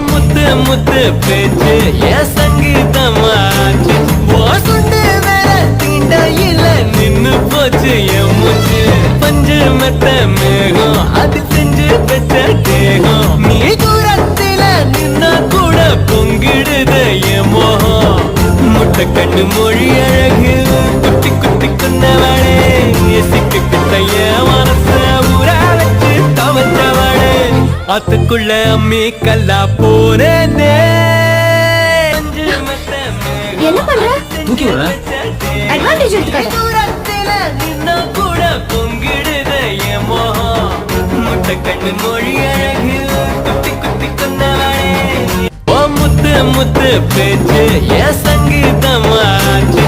முத்து முத்து பேச்சு என் சங்கீதமாச்சு ஓ சுண்டு வேற தீண்டையில நின்னு போச்சு என் மூச்சு பஞ்சு மெத்த மேகம் அது செஞ்சு பெற்ற தேகம் நீ தூரத்தில நின்னா கூட பொங்கிடுது என் மோகம் முட்டை கண்ணு மொழி அழகு குத்தி குத்தி கொண்டவளே சிக்கு கிட்டைய மனச ஊற வச்சு தவச்சவளே அதுக்குள்ள அம்மி கல்லா போனே என்ன பண்ற? தூக்கி விடுற. அட்வான்டேஜ் எடுத்துக்காத. நின்னா கூட பொங்கிடுது என் மோகம் முட்டை கண்ணு மொழி அழகு குத்தி குத்தி கொண்டவளே முத்து முத்து பேச்சு என் சங்கீதமாச்சு